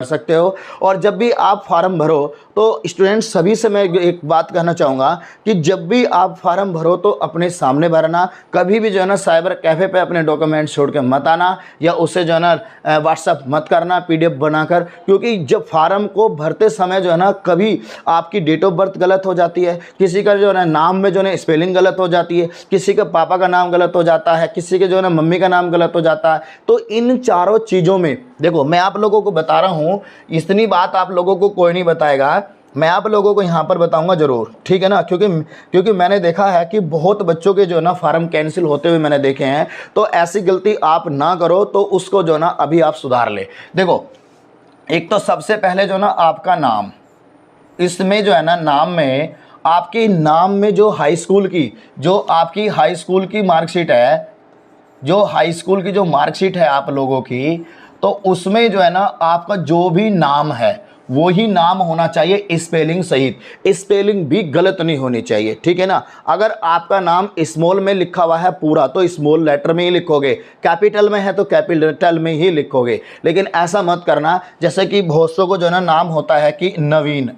कर सकते हो। और जब भी आप फार्म भरो तो स्टूडेंट्स सभी से मैं एक बात कहना चाहूँगा कि जब भी आप फार्म भरो तो अपने सामने भरना, कभी भी जो है ना साइबर कैफ़े पे अपने डॉक्यूमेंट्स छोड़ के मत आना, या उससे जो है ना व्हाट्सअप मत करना पीडीएफ बनाकर, क्योंकि जब फार्म को भरते समय जो है ना कभी आपकी डेट ऑफ बर्थ गलत हो जाती है, किसी का जो है ना नाम में जो है स्पेलिंग गलत हो जाती है, किसी का पापा का नाम गलत हो जाता है, किसी के जो है ना मम्मी का नाम गलत हो जाता है। तो इन चारों चीज़ों में देखो मैं आप लोगों को बता रहा हूँ, इतनी बात आप लोगों को कोई नहीं बताएगा, मैं आप लोगों को यहाँ पर बताऊंगा ज़रूर, ठीक है ना। क्योंकि मैंने देखा है कि बहुत बच्चों के जो है ना फार्म कैंसिल होते हुए मैंने देखे हैं। तो ऐसी गलती आप ना करो, तो उसको जो है ना अभी आप सुधार ले। देखो एक तो सबसे पहले जो है ना आपका नाम, इसमें जो है ना नाम में, आपके नाम में जो हाई स्कूल की, जो आपकी हाई स्कूल की मार्कशीट है, जो हाई स्कूल की जो मार्कशीट है आप लोगों की, तो उसमें जो है ना आपका जो भी नाम है वो ही नाम होना चाहिए स्पेलिंग सहित, स्पेलिंग भी गलत नहीं होनी चाहिए, ठीक है ना। अगर आपका नाम स्मॉल में लिखा हुआ है पूरा तो स्मॉल लेटर में ही लिखोगे, कैपिटल में है तो कैपिटल में ही लिखोगे। लेकिन ऐसा मत करना जैसे कि बहुत सौ को जो है ना नाम होता है कि नवीन,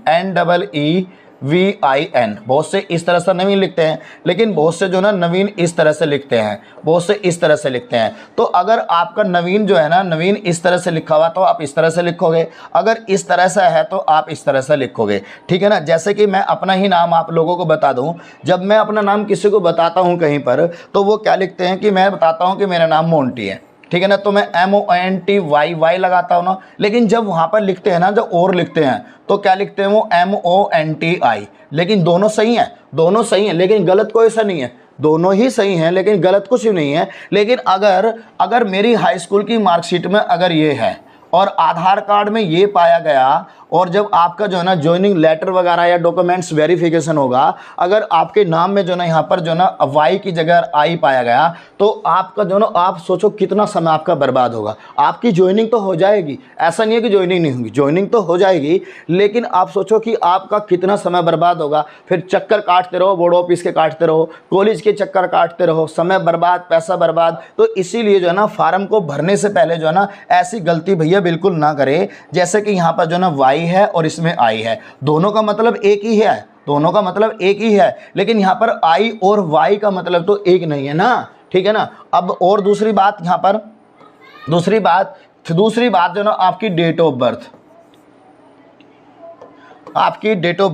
NEEVIN, बहुत से इस तरह से नवीन लिखते हैं, लेकिन बहुत से जो ना नवीन इस तरह से लिखते हैं, बहुत से इस तरह से लिखते हैं। तो अगर आपका नवीन जो है ना नवीन इस तरह से लिखा हुआ तो आप इस तरह से लिखोगे, अगर इस तरह से है तो आप इस तरह से लिखोगे, ठीक है ना। जैसे कि मैं अपना ही नाम आप लोगों को बता दूं, जब मैं अपना नाम किसी को बताता हूं कहीं पर तो वो क्या लिखते हैं कि मैं बताता हूं कि मेरा नाम मोंटी है, ठीक है ना, तो मैं MONTYY लगाता हूँ ना। लेकिन जब वहाँ पर लिखते हैं ना, जब और लिखते हैं तो क्या लिखते हैं वो MONTI। लेकिन दोनों सही हैं, दोनों सही हैं, लेकिन गलत कोई सा नहीं है, दोनों ही सही हैं, लेकिन गलत कुछ भी नहीं है। लेकिन अगर मेरी हाई स्कूल की मार्कशीट में अगर ये है और आधार कार्ड में ये पाया गया, और जब आपका जो है ना ज्वाइनिंग लेटर वगैरह या डॉक्यूमेंट्स वेरिफिकेशन होगा, अगर आपके नाम में जो ना यहाँ पर जो ना वाई की जगह आई पाया गया, तो आपका जो ना आप सोचो कितना समय आपका बर्बाद होगा। आपकी ज्वाइनिंग तो हो जाएगी, ऐसा नहीं है कि ज्वाइनिंग नहीं होगी, ज्वाइनिंग तो हो जाएगी, लेकिन आप सोचो कि आपका कितना समय बर्बाद होगा। फिर चक्कर काटते रहो, बोर्ड ऑफिस के काटते रहो, कॉलेज के चक्कर काटते रहो, समय बर्बाद, पैसा बर्बाद। तो इसीलिए जो है ना फार्म को भरने से पहले जो है ना ऐसी गलती भैया बिल्कुल ना करें। जैसे कि यहाँ पर जो ना वाई है और इसमें आई है, दोनों का मतलब एक ही है, दोनों का मतलब एक ही है, लेकिन यहाँ पर आई और वाई का मतलब तो एक नहीं है ना, ठीक है ना। अब और दूसरी बात यहाँ पर, दूसरी बात जो ना आपकी डेट ऑफ बर्थ, आपकी डेट ऑफ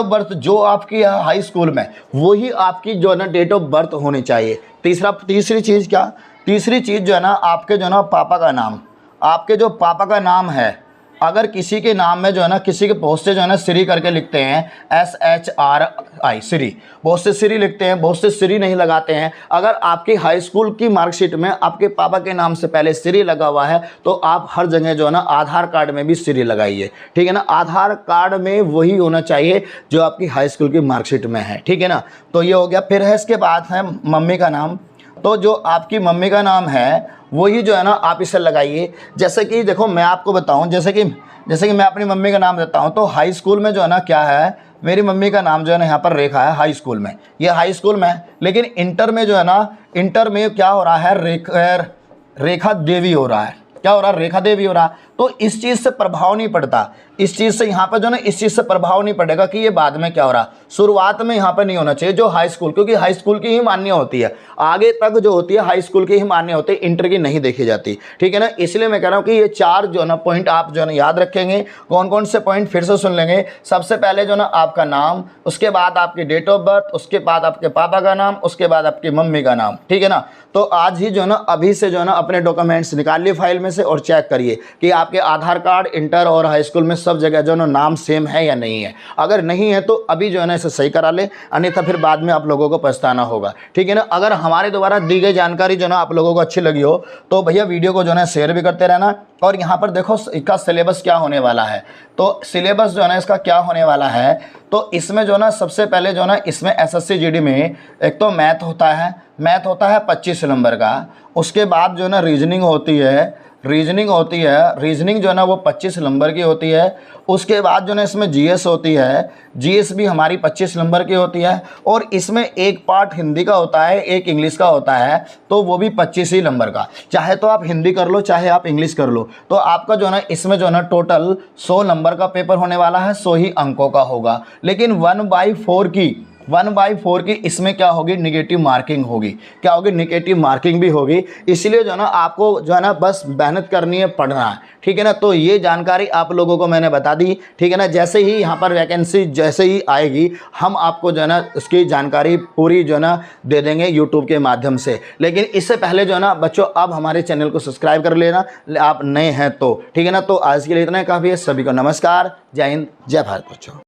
बर्थ जो आपकी हाई स्कूल में, वही आपकी जो है ना डेट ऑफ बर्थ होनी चाहिए। तीसरी चीज़ क्या, तीसरी चीज़ जो है ना आपके जो ना पापा का नाम, आपके जो पापा का नाम है, अगर किसी के नाम में जो है ना किसी के बहुत से जो है ना श्री करके लिखते हैं, SHRI श्री, बहुत से श्री लिखते हैं, बहुत से श्री नहीं लगाते हैं। अगर आपकी हाई स्कूल की मार्कशीट में आपके पापा के नाम से पहले श्री लगा हुआ है तो आप हर जगह जो है ना आधार कार्ड में भी श्री लगाइए, ठीक है ना। आधार कार्ड में वही होना चाहिए जो आपकी हाई स्कूल की मार्कशीट में है, ठीक है ना। तो ये हो गया। फिर है इसके बाद है मम्मी का नाम, तो जो आपकी मम्मी का नाम है वही जो है ना आप इसे लगाइए। जैसे कि देखो मैं आपको बताऊं, जैसे कि मैं अपनी मम्मी का नाम देता हूं, तो हाई स्कूल में जो है ना क्या है, मेरी मम्मी का नाम जो है ना यहाँ पर रेखा है हाई स्कूल में, ये हाई स्कूल में है। लेकिन इंटर में जो है ना, इंटर में क्या हो रहा है, रेखा देवी हो रहा है, क्या हो रहा है, रेखा देवी हो रहा है। तो इस चीज़ से प्रभाव नहीं पड़ता, इस चीज़ से यहाँ पर जो ना इस चीज़ से प्रभाव नहीं पड़ेगा कि ये बाद में क्या हो रहा, शुरुआत में यहाँ पर नहीं होना चाहिए जो हाई स्कूल, क्योंकि हाई स्कूल की ही मान्य होती है, आगे तक जो होती है हाई स्कूल की ही मान्य होती है, इंटर की नहीं देखी जाती, ठीक है ना। इसलिए मैं कह रहा हूँ कि ये चार जो ना पॉइंट आप जो ना याद रखेंगे। कौन कौन से पॉइंट फिर से सुन लेंगे। सबसे पहले जो ना आपका नाम, उसके बाद आपकी डेट ऑफ बर्थ, उसके बाद आपके पापा का नाम, उसके बाद आपकी मम्मी का नाम, ठीक है ना। तो आज ही जो ना अभी से जो ना अपने डॉक्यूमेंट्स निकालिए फाइल में से और चेक करिए कि आपके आधार कार्ड, इंटर और हाई स्कूल में सब जगह जो ना नाम सेम है या नहीं है। अगर नहीं है तो अभी जो है ना इसे सही करा ले, अन्यथा फिर बाद में आप लोगों को पछताना होगा, ठीक है ना। अगर हमारे द्वारा दी गई जानकारी जो ना आप लोगों को अच्छी लगी हो तो भैया वीडियो को जो है शेयर भी करते रहना। और यहाँ पर देखो इसका सिलेबस क्या होने वाला है, तो सिलेबस जो है ना इसका क्या होने वाला है, तो इसमें जो ना सबसे पहले जो ना इसमें SSC GD में एक तो मैथ होता है 25 नंबर का, उसके बाद जो ना रीजनिंग होती है रीजनिंग होती है, रीजनिंग जो है ना वो 25 नंबर की होती है। उसके बाद जो है इसमें जीएस होती है, जीएस भी हमारी 25 नंबर की होती है। और इसमें एक पार्ट हिंदी का होता है, एक इंग्लिश का होता है, तो वो भी 25 ही नंबर का। चाहे तो आप हिंदी कर लो, चाहे आप इंग्लिश कर लो, तो आपका जो है ना इसमें जो है ना टोटल 100 नंबर का पेपर होने वाला है, 100 ही अंकों का होगा। लेकिन 1/4 की इसमें क्या होगी, निगेटिव मार्किंग होगी। क्या होगी, निगेटिव मार्किंग भी होगी। इसलिए जो है ना आपको जो है ना बस मेहनत करनी है, पढ़ना है, ठीक है ना। तो ये जानकारी आप लोगों को मैंने बता दी, ठीक है ना। जैसे ही यहाँ पर वैकेंसी जैसे ही आएगी, हम आपको जो है ना उसकी जानकारी पूरी जो है ना दे देंगे यूट्यूब के माध्यम से। लेकिन इससे पहले जो है ना बच्चों, अब हमारे चैनल को सब्सक्राइब कर लेना, आप नए हैं तो, ठीक है ना। तो आज के लिए इतना ही काफ़ी है। सभी को नमस्कार, जय हिंद, जय भारत बच्चों।